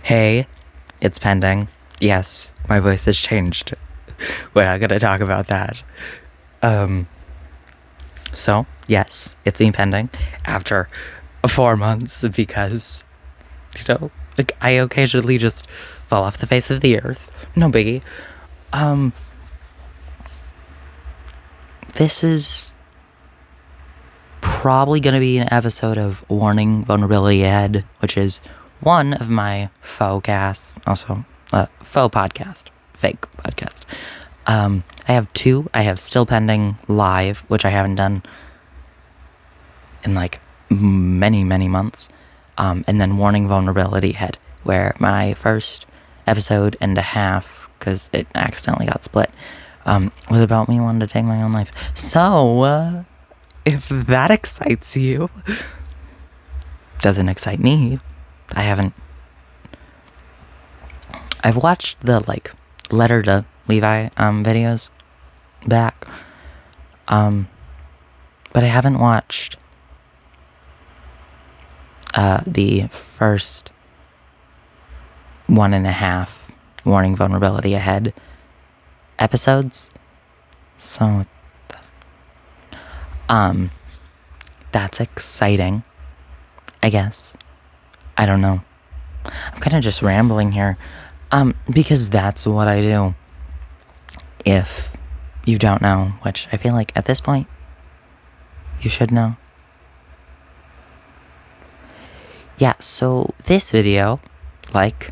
Hey, it's pending. Yes, my voice has changed. We're not gonna talk about that. So, yes, it's been pending after 4 months because, I occasionally just fall off the face of the earth. No biggie. This is probably gonna be an episode of Warning Vulnerability Ahead, which is one of my faux casts, also faux podcast, fake podcast. I have two. I have Still Pending Live, which I haven't done in like many months, and then Warning Vulnerability Ahead, where my first episode and a half, because it accidentally got split, was about me wanting to take my own life. So, if that excites you, doesn't excite me. I've watched the Letter to Levi videos back, but I haven't watched the first 1.5 Warning Vulnerability Ahead episodes. So that's exciting, I guess. I don't know. I'm kind of just rambling here, because that's what I do. If you don't know, which I feel like at this point, you should know. Yeah, so this video, like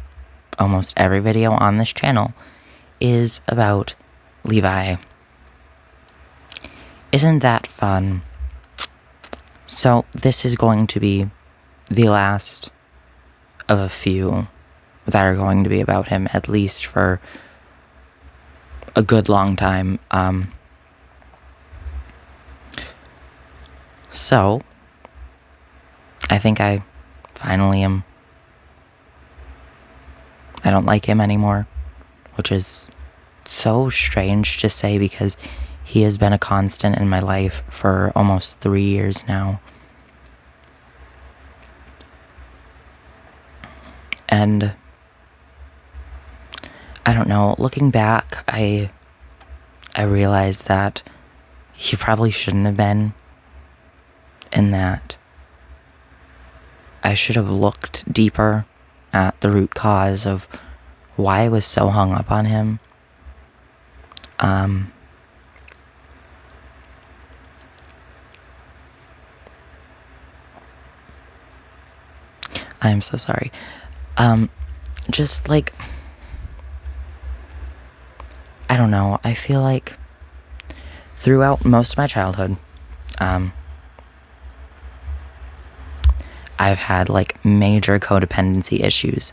almost every video on this channel, is about Levi. Isn't that fun? So this is going to be the last of a few that are going to be about him, at least for a good long time. So I think I finally am. I don't like him anymore, which is so strange to say because he has been a constant in my life for almost 3 years now. And I don't know, looking back, I realized that he probably shouldn't have been, in that I should have looked deeper at the root cause of why I was so hung up on him. I'm so sorry. Just I don't know, I feel like throughout most of my childhood, I've had major codependency issues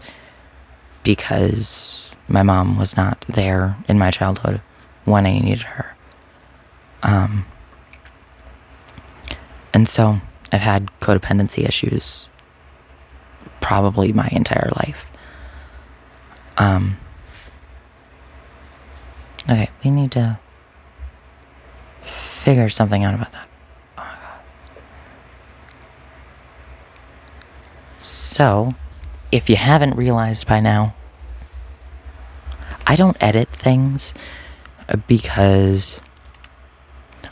because my mom was not there in my childhood when I needed her. And so I've had codependency issues probably my entire life. Okay, we need to figure something out about that. Oh my God. So, if you haven't realized by now, I don't edit things because,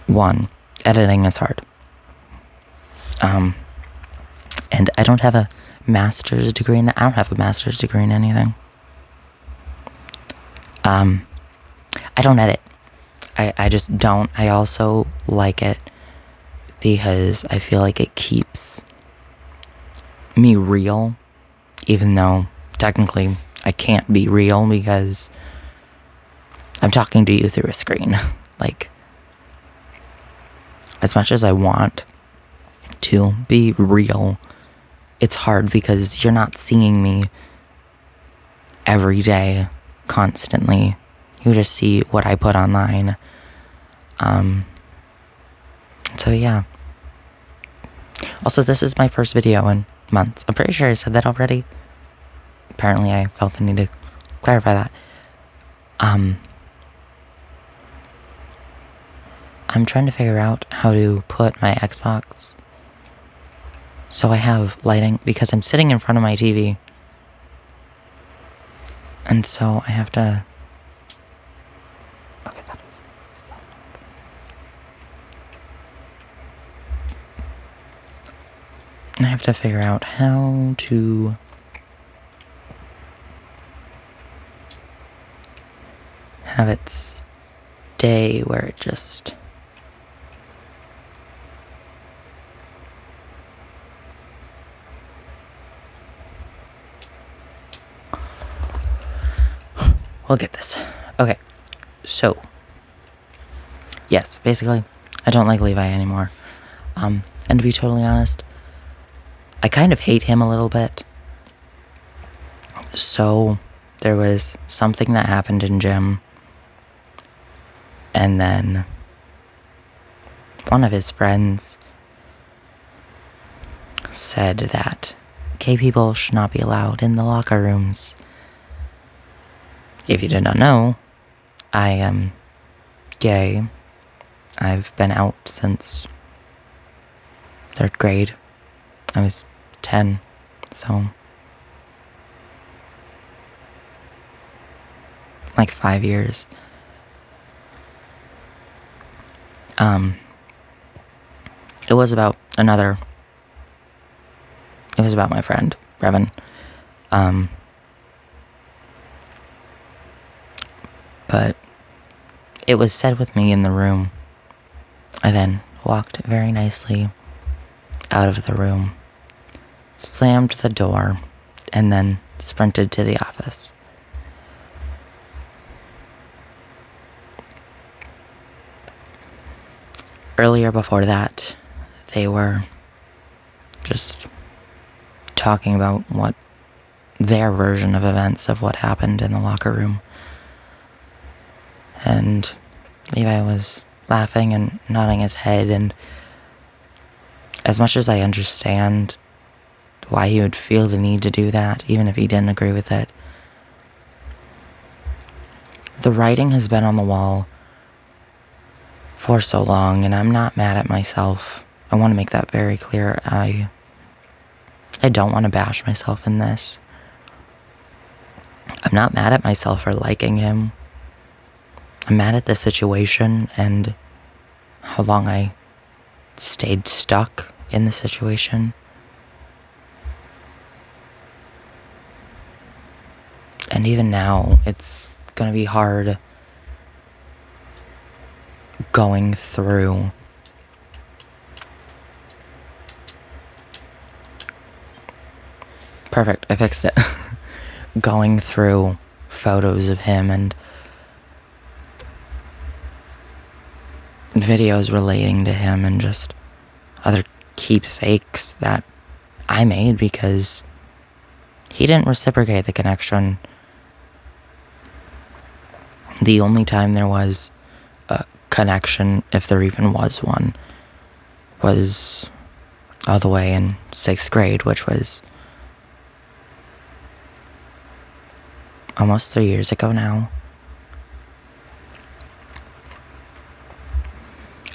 one, editing is hard. And I don't have a master's degree in that. I don't have a master's degree in anything. I don't edit. I just don't. I also like it because I feel like it keeps me real, even though technically I can't be real because I'm talking to you through a screen. As much as I want to be real, it's hard because you're not seeing me every day, constantly. You just see what I put online. So yeah. Also, this is my first video in months. I'm pretty sure I said that already. Apparently, I felt the need to clarify that. I'm trying to figure out how to put my Xbox so I have lighting, because I'm sitting in front of my TV And so I have to... Okay, that is... I have to figure out how to... have it stay where it just... We'll get this. Okay, so... yes, basically, I don't like Levi anymore. And to be totally honest, I kind of hate him a little bit. So, there was something that happened in gym, and then one of his friends said that gay people should not be allowed in the locker rooms. If you did not know, I am gay. I've been out since 3rd grade. I was 10, so... like 5 years. It was about my friend, Brevin. But it was said with me in the room. I then walked very nicely out of the room, slammed the door, and then sprinted to the office. Earlier before that, they were just talking about what their version of events of what happened in the locker room. And Levi was laughing and nodding his head, and as much as I understand why he would feel the need to do that, even if he didn't agree with it, the writing has been on the wall for so long, and I'm not mad at myself. I want to make that very clear. I don't want to bash myself in this. I'm not mad at myself for liking him. I'm mad at the situation and how long I stayed stuck in the situation. And even now, it's gonna be hard going through perfect, I fixed it. Going through photos of him and videos relating to him and just other keepsakes that I made because he didn't reciprocate the connection. The only time there was a connection, if there even was one, was all the way in 6th grade, which was almost 3 years ago now.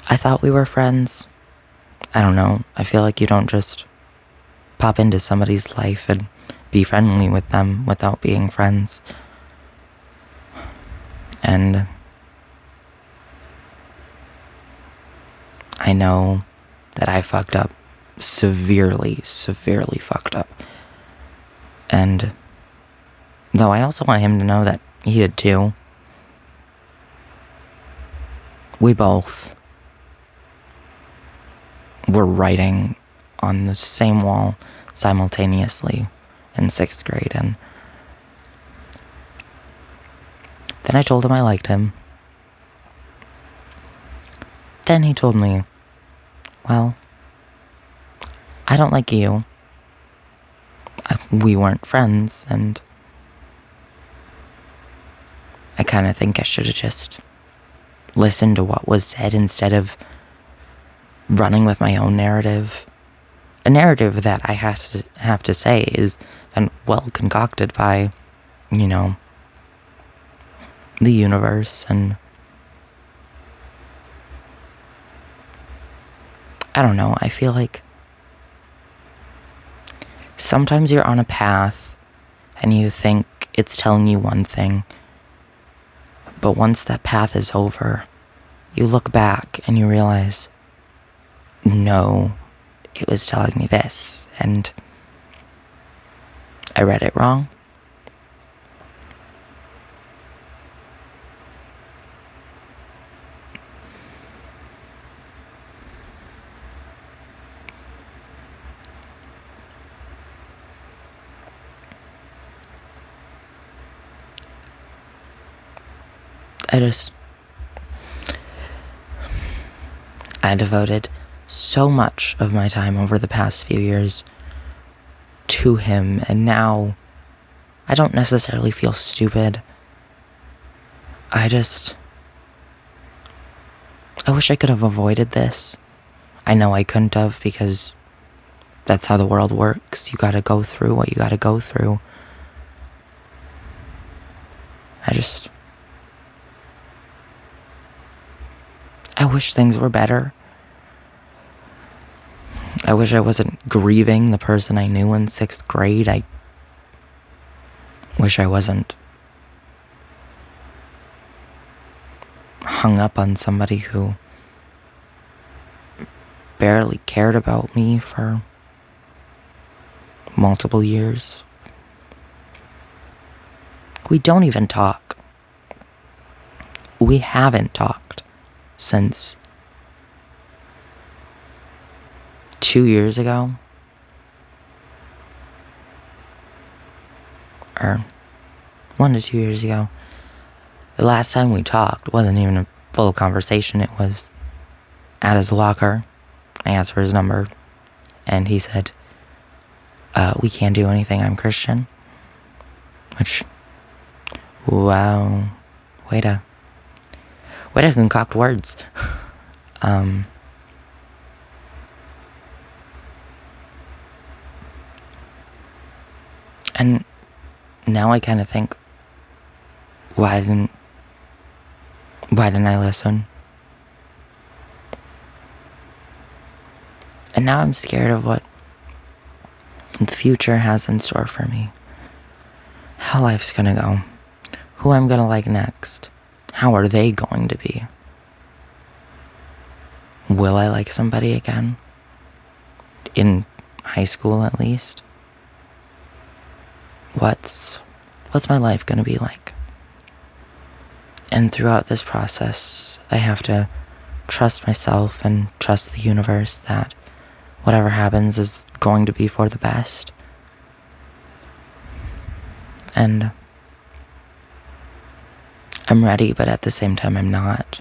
I thought we were friends. I don't know. I feel like you don't just pop into somebody's life and be friendly with them without being friends. And I know that I fucked up. Severely fucked up. And though I also want him to know that he did too. We both were writing on the same wall simultaneously in 6th grade, and then I told him I liked him. Then he told me, well, I don't like you. We weren't friends, and I kind of think I should have just listened to what was said instead of running with my own narrative. A narrative that I have to say is been well concocted by, the universe, and I don't know, I feel like sometimes you're on a path and you think it's telling you one thing. But once that path is over, you look back and you realize, no, it was telling me this, and I read it wrong. I devoted so much of my time over the past few years to him, and now I don't necessarily feel stupid. I wish I could have avoided this. I know I couldn't have, because that's how the world works. You gotta go through what you gotta go through. I wish things were better. I wish I wasn't grieving the person I knew in 6th grade. I wish I wasn't hung up on somebody who barely cared about me for multiple years. We don't even talk. We haven't talked since 2 years ago. Or 1 to 2 years ago. The last time we talked wasn't even a full conversation. It was at his locker. I asked for his number, and he said, we can't do anything, I'm Christian. Which, wow, way to concoct words. And now I kind of think, why didn't I listen? And now I'm scared of what the future has in store for me. How life's gonna go. Who I'm gonna like next. How are they going to be? Will I like somebody again? In high school, at least? What's my life gonna be like? And throughout this process, I have to trust myself and trust the universe that whatever happens is going to be for the best. And I'm ready, but at the same time, I'm not.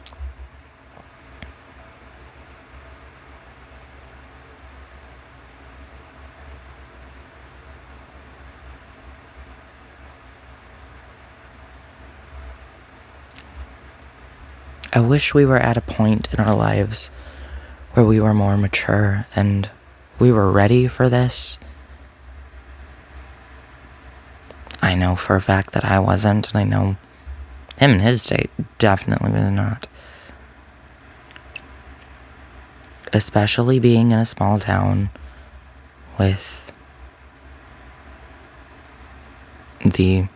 I wish we were at a point in our lives where we were more mature and we were ready for this. I know for a fact that I wasn't, and I know him in his state definitely was not. Especially being in a small town with the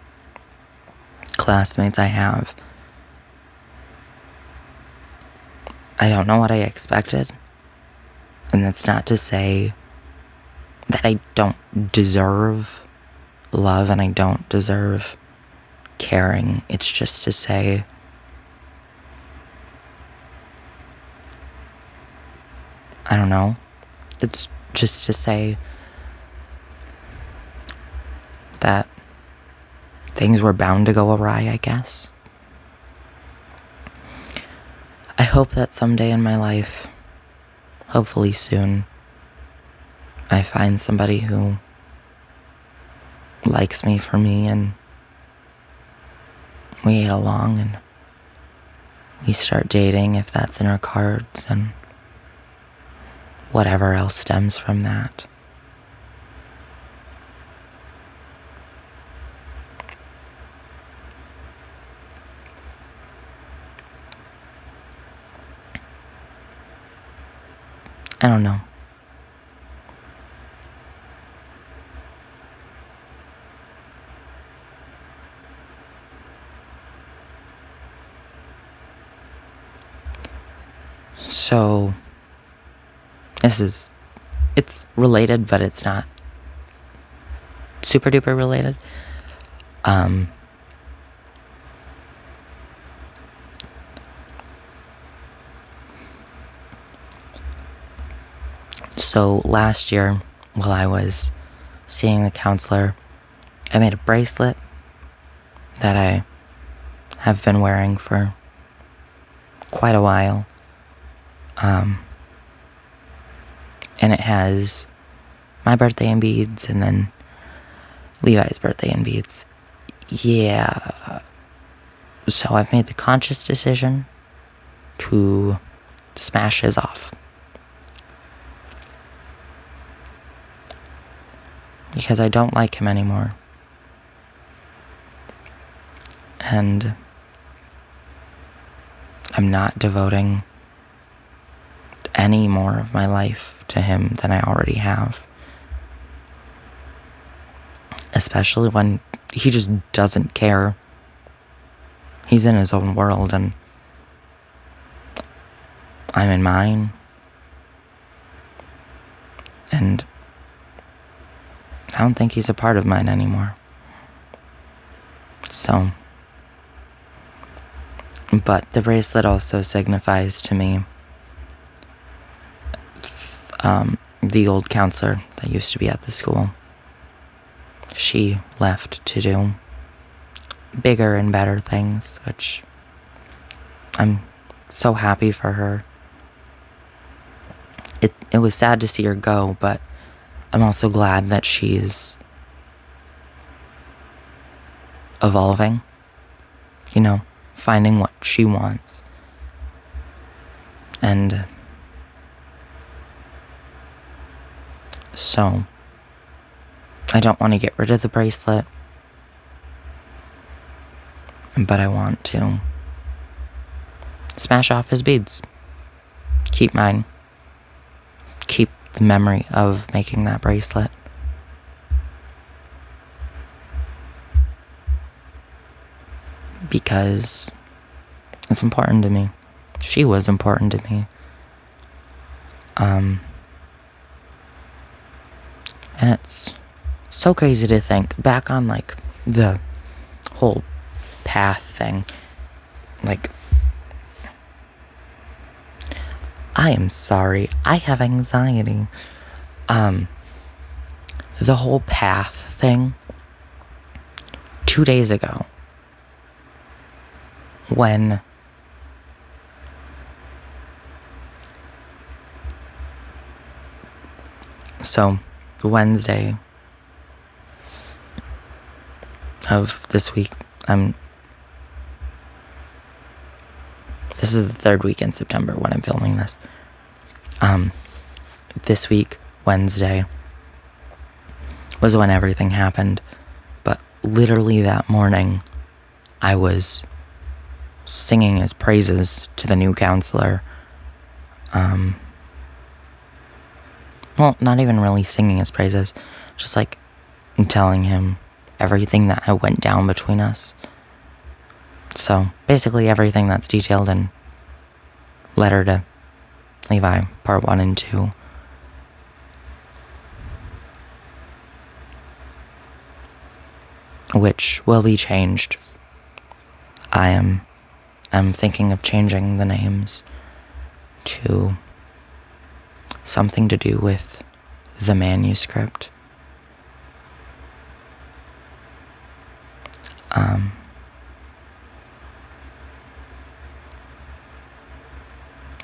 classmates I have. I don't know what I expected. And that's not to say that I don't deserve love and I don't deserve caring. It's just to say I don't know. It's just to say that things were bound to go awry, I guess. I hope that someday in my life, hopefully soon, I find somebody who likes me for me and we get along and we start dating if that's in our cards and whatever else stems from that. I don't know. So, it's related, but it's not super duper related. So last year, while I was seeing the counselor, I made a bracelet that I have been wearing for quite a while. And it has my birthday in beads and then Levi's birthday in beads. Yeah. So I've made the conscious decision to smash his off. Because I don't like him anymore. And I'm not devoting any more of my life to him than I already have. Especially when he just doesn't care. He's in his own world and I'm in mine. And I don't think he's a part of mine anymore. So, but the bracelet also signifies to me the old counselor that used to be at the school. She left to do bigger and better things, which I'm so happy for her. It was sad to see her go, but I'm also glad that she's evolving, finding what she wants. And so I don't want to get rid of the bracelet, but I want to smash off his beads. Keep mine. Keep the memory of making that bracelet. Because it's important to me. She was important to me. And it's so crazy to think back on, the whole path thing. I am sorry. I have anxiety. The whole path thing. 2 days ago, when Wednesday of this week, this is the third week in September when I'm filming this. This week, Wednesday, was when everything happened. But literally that morning, I was singing his praises to the new counselor. Well, not even really singing his praises, just telling him everything that went down between us. So basically everything that's detailed in Letter to Levi, Part 1 and 2. Which will be changed. I'm thinking of changing the names to something to do with the manuscript.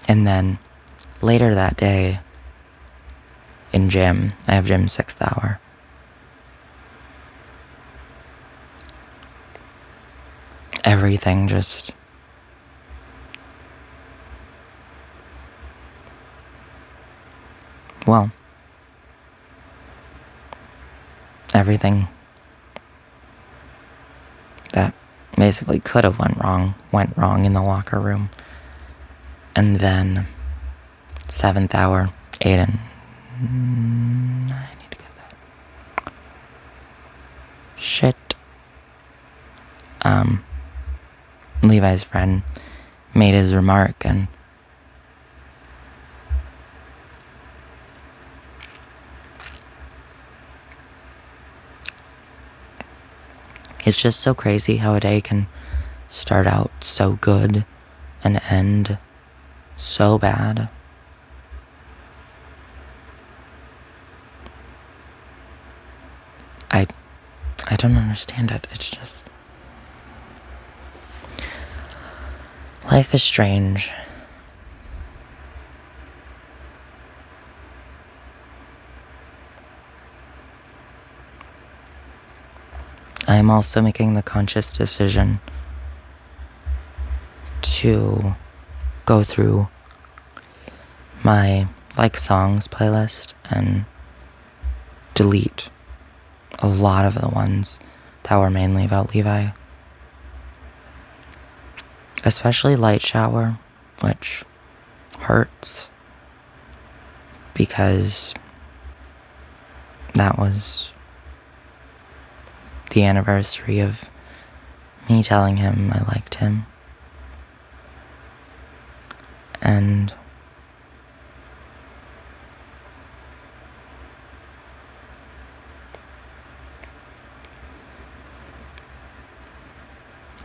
And then later that day in gym, I have gym 6th hour. Everything just everything that basically could have went wrong in the locker room. And then 7th hour, Aiden. I need to get that. Shit. Levi's friend made his remark, and It's just so crazy how a day can start out so good and end so bad. I don't understand it. It's just... life is strange. I am also making the conscious decision to go through my like songs playlist and delete a lot of the ones that were mainly about Levi. Especially Light Shower, which hurts because that was the anniversary of me telling him I liked him. And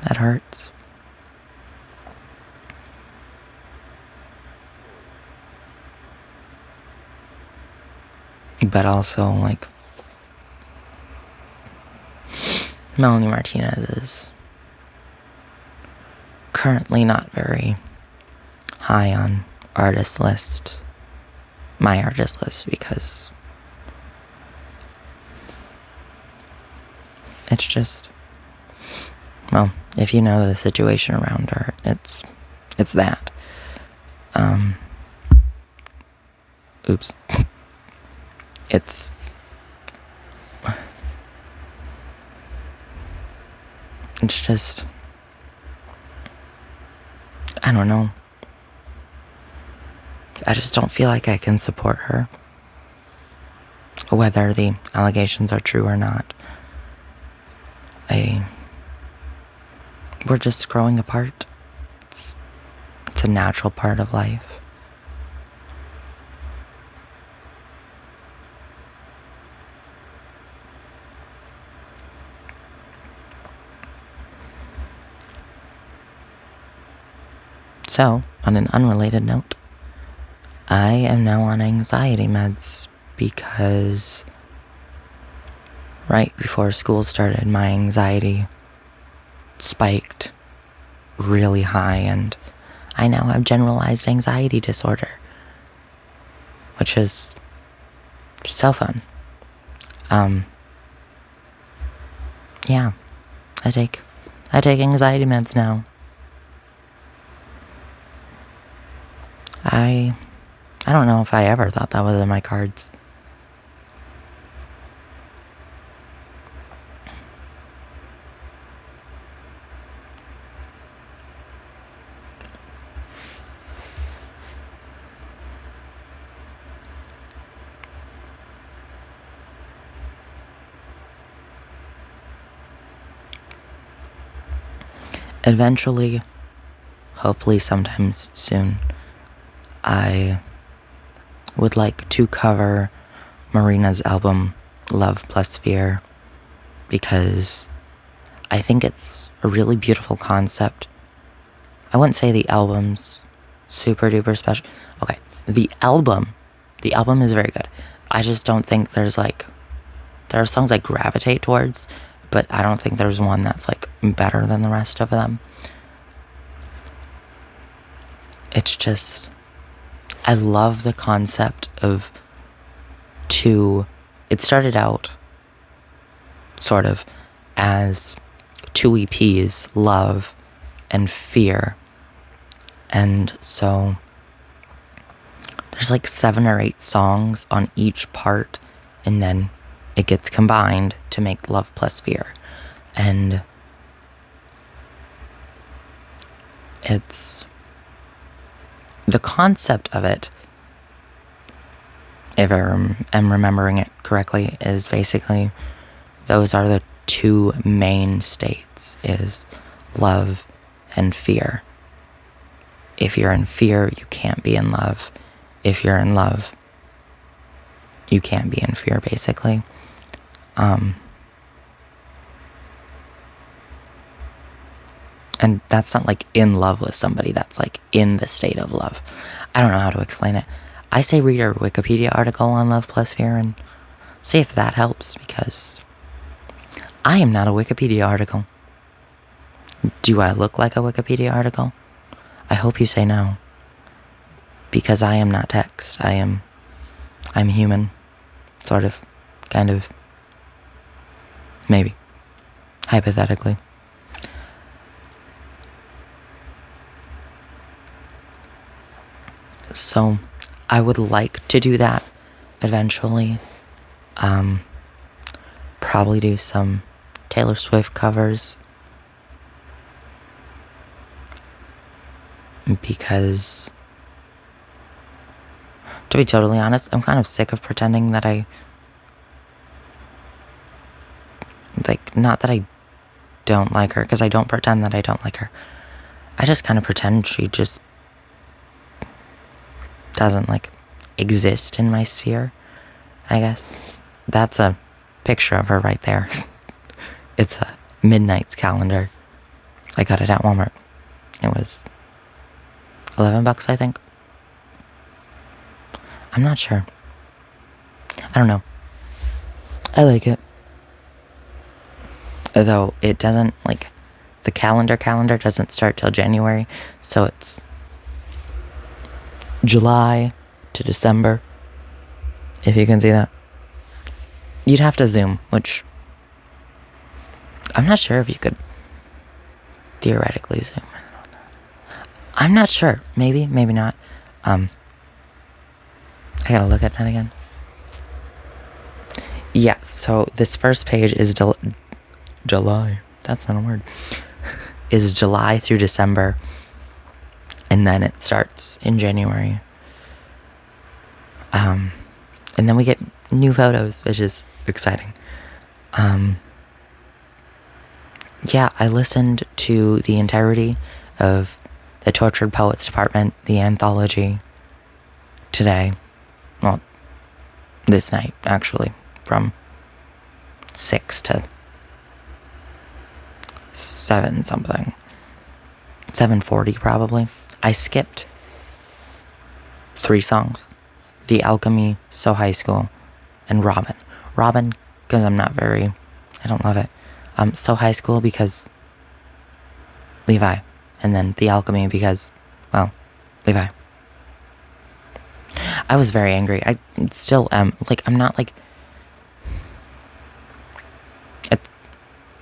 that hurts. But also, like, Melanie Martinez is currently not very high on artist list, my artist list, because it's just, well, if you know the situation around her, it's that. Oops. It's just, I don't know. I just don't feel like I can support her, whether the allegations are true or not. We're just growing apart. It's a natural part of life. So, on an unrelated note, I am now on anxiety meds because right before school started, my anxiety spiked really high, and I now have generalized anxiety disorder, which is so fun. Yeah, I take anxiety meds now. I don't know if I ever thought that was in my cards. Eventually, hopefully sometimes soon, I would like to cover Marina's album, Love Plus Fear, because I think it's a really beautiful concept. I wouldn't say the album's super duper special. Okay, the album is very good. I just don't think there are songs I gravitate towards, but I don't think there's one that's like better than the rest of them. It's just, I love the concept of it started out sort of as 2 EPs, Love and Fear. And so there's like 7 or 8 songs on each part, and then it gets combined to make Love Plus Fear. And it's the concept of it, if I am remembering it correctly, is basically those are the 2 main states, is love and fear. If you're in fear, you can't be in love. If you're in love, you can't be in fear, basically. And that's not like in love with somebody, that's like in the state of love. I don't know how to explain it. I say read a Wikipedia article on love plus fear and see if that helps, because I am not a Wikipedia article. Do I look like a Wikipedia article? I hope you say no. Because I am not text. I'm human. Sort of. Kind of. Maybe. Hypothetically. So, I would like to do that eventually. Probably do some Taylor Swift covers. Because, to be totally honest, I'm kind of sick of pretending that not that I don't like her, because I don't pretend that I don't like her. I just kind of pretend she just doesn't, exist in my sphere, I guess. That's a picture of her right there. It's a Midnight's calendar. I got it at Walmart. It was $11, I think. I'm not sure. I don't know. I like it. Though it doesn't, the calendar doesn't start till January, so it's July to December, if you can see that. You'd have to zoom, which I'm not sure if you could theoretically zoom. I'm not sure. Maybe, maybe not. I gotta look at that again. Yeah, so this first page is July. That's not a word. Is July through December. And then it starts in January. And then we get new photos, which is exciting. Yeah, I listened to the entirety of the Tortured Poets Department, the anthology, today. Well, this night, actually, from 6 to 7 something. 7:40 probably. I skipped 3 songs. The Alchemy, So High School, and Robin. Robin, because I don't love it. So High School because Levi. And then The Alchemy because, well, Levi. I was very angry. I still am. I'm not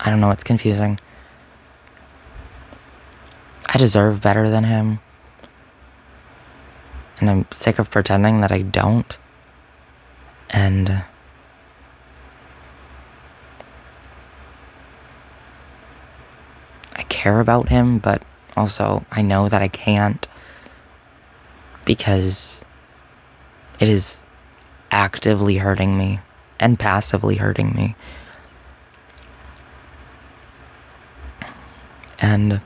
I don't know, it's confusing. I deserve better than him. And I'm sick of pretending that I don't. And I care about him, but also I know that I can't, because it is actively hurting me and passively hurting me. And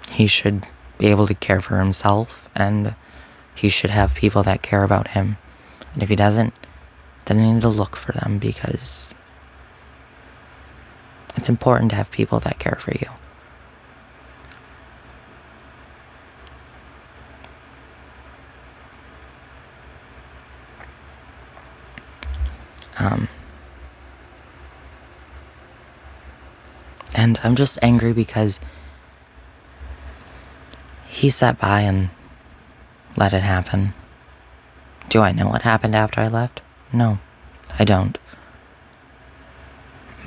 he should be able to care for himself, and he should have people that care about him. And if he doesn't, then I need to look for them, because it's important to have people that care for you. And I'm just angry because he sat by and let it happen. Do I know what happened after I left? No, I don't.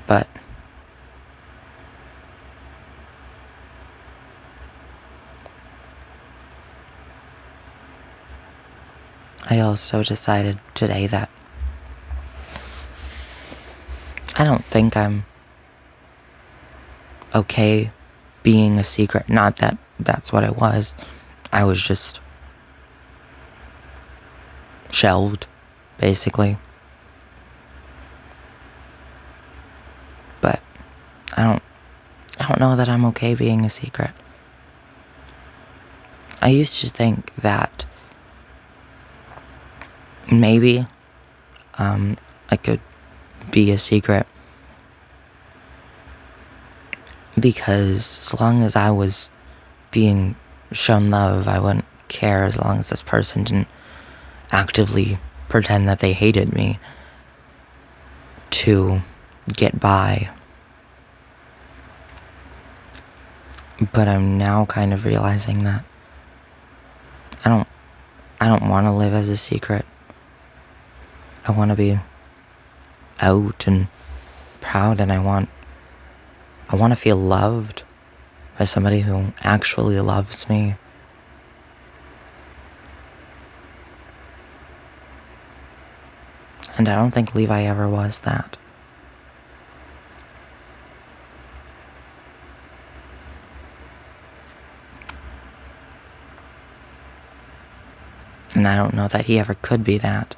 But I also decided today that I don't think I'm okay being a secret. Not that that's what it was. I was just shelved, basically. But I don't know that I'm okay being a secret. I used to think that maybe I could be a secret because as long as I was being shown love, I wouldn't care as long as this person didn't actively pretend that they hated me to get by. But I'm now kind of realizing that I don't want to live as a secret. I want to be out and proud, and I want to feel loved by somebody who actually loves me. And I don't think Levi ever was that. And I don't know that he ever could be that.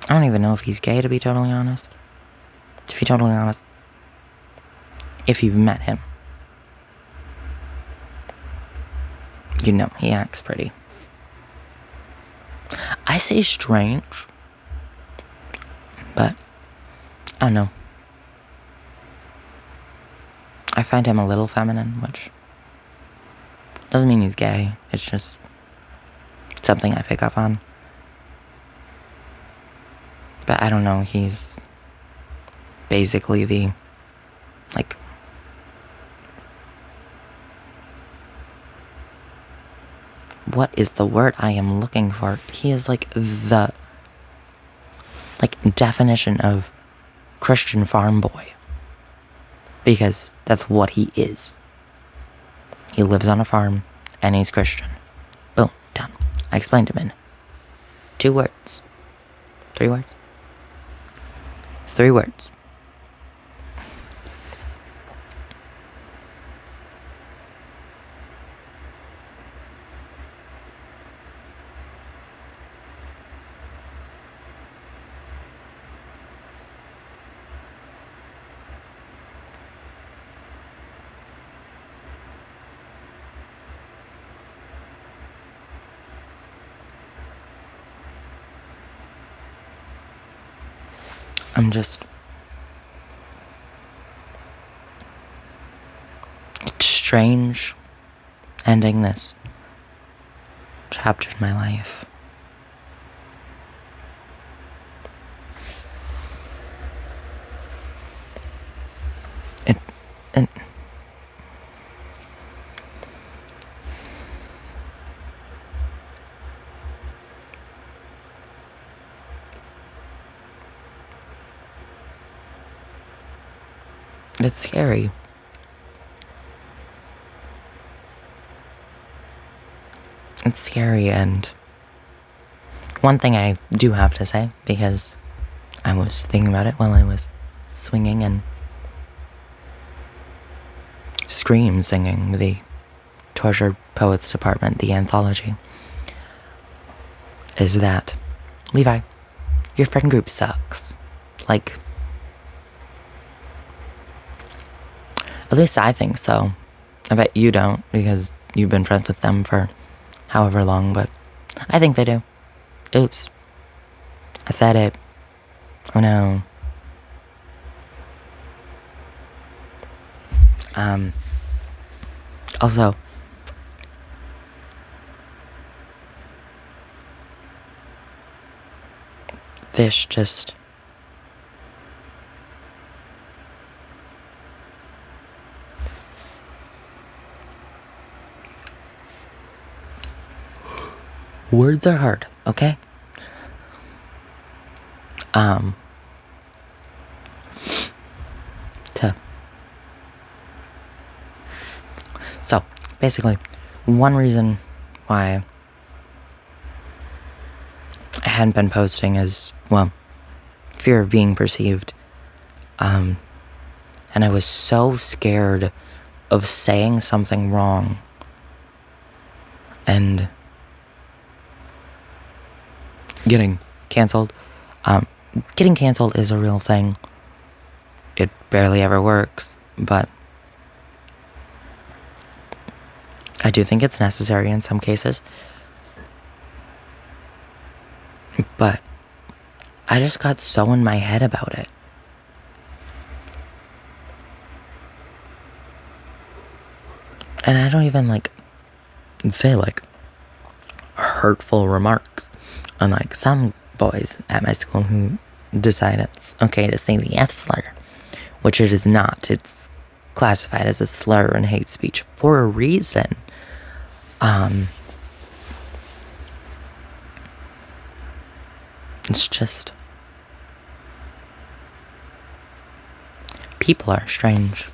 I don't even know if he's gay, to be totally honest. To be totally honest. If you've met him, you know he acts pretty. I say strange, but I don't know. I find him a little feminine, which doesn't mean he's gay. It's just something I pick up on. But I don't know, he's basically the, like, what is the word I am looking for? He is like the, definition of Christian farm boy. Because that's what he is. He lives on a farm, and he's Christian. Boom, done. I explained him in 2 words. 3 words? 3 words. I'm just... It's strange ending this chapter in my life. It's scary. It's scary, and one thing I do have to say, because I was thinking about it while I was swinging and scream singing the Tortured Poets Department, the anthology, is that, Levi, your friend group sucks. Like, at least I think so. I bet you don't, because you've been friends with them for however long, but I think they do. Oops. I said it. Oh no. Also, this just... Words are hard, okay? So, basically, one reason why I hadn't been posting is, well, fear of being perceived. And I was so scared of saying something wrong and getting canceled. Getting canceled is a real thing. It barely ever works, but I do think it's necessary in some cases. But I just got so in my head about it. And I don't even say hurtful remarks. Unlike some boys at my school who decide it's okay to say the F slur, which it is not. It's classified as a slur and hate speech for a reason. It's just, people are strange.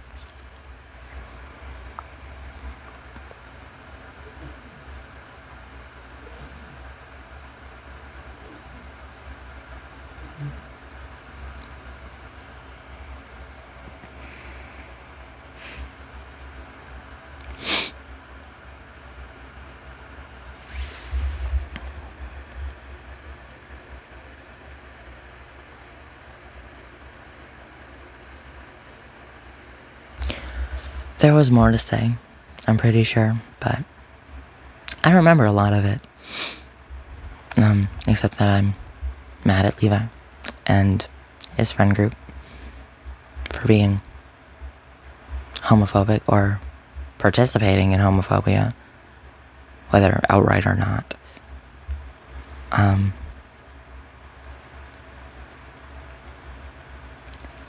There was more to say, I'm pretty sure, but I don't remember a lot of it. Except that I'm mad at Levi and his friend group for being homophobic or participating in homophobia, whether outright or not.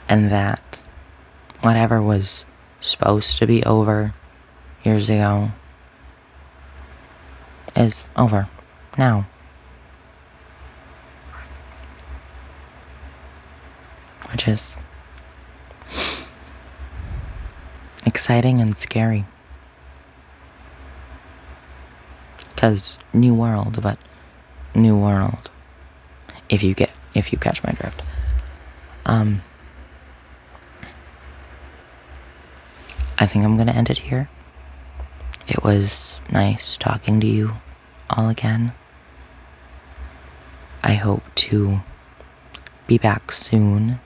And that whatever was supposed to be over years ago is over now. Which is exciting and scary. 'Cause new world, but new world. If you catch my drift. I think I'm gonna end it here. It was nice talking to you all again. I hope to be back soon,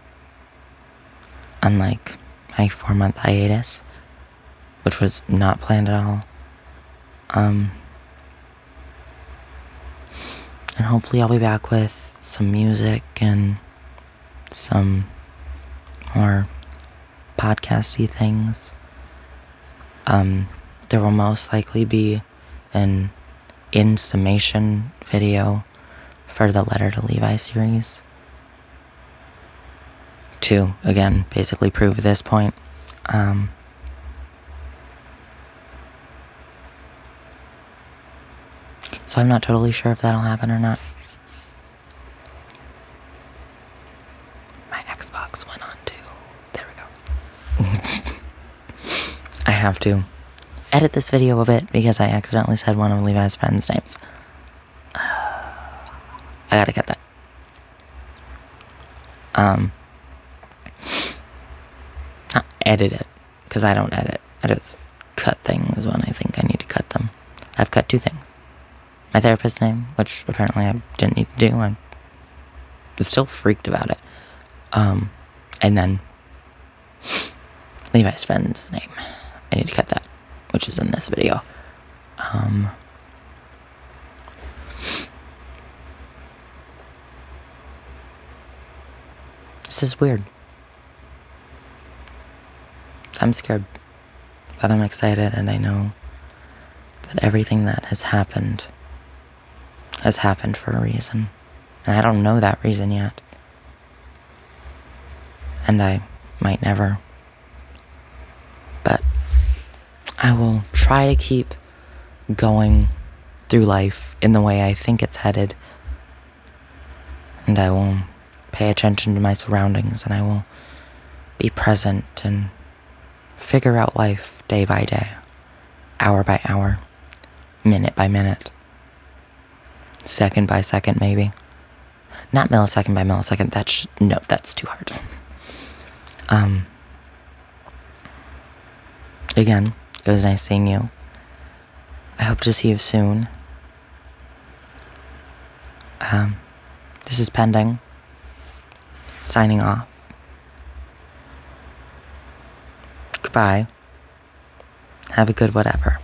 unlike my 4-month hiatus, which was not planned at all. And hopefully I'll be back with some music and some more podcasty things. There will most likely be an in summation video for the Letter to Levi series to, again, basically prove this point. So I'm not totally sure if that'll happen or not. My Xbox went on too. There we go. I have to edit this video a bit because I accidentally said one of Levi's friends' names. I gotta cut that. Not edit it, because I don't edit. I just cut things when I think I need to cut them. I've cut 2 things. My therapist's name, which apparently I didn't need to do. I was still freaked about it. And then Levi's friend's name. I need to cut that, which is in this video. This is weird. I'm scared, but I'm excited, and I know that everything that has happened for a reason. And I don't know that reason yet. And I might never. But I will try to keep going through life in the way I think it's headed. And I will pay attention to my surroundings, and I will be present and figure out life day by day, hour by hour, minute by minute, second by second, maybe. Not millisecond by millisecond. That's too hard. Again, it was nice seeing you. I hope to see you soon. This is Pending, signing off. Goodbye. Have a good whatever.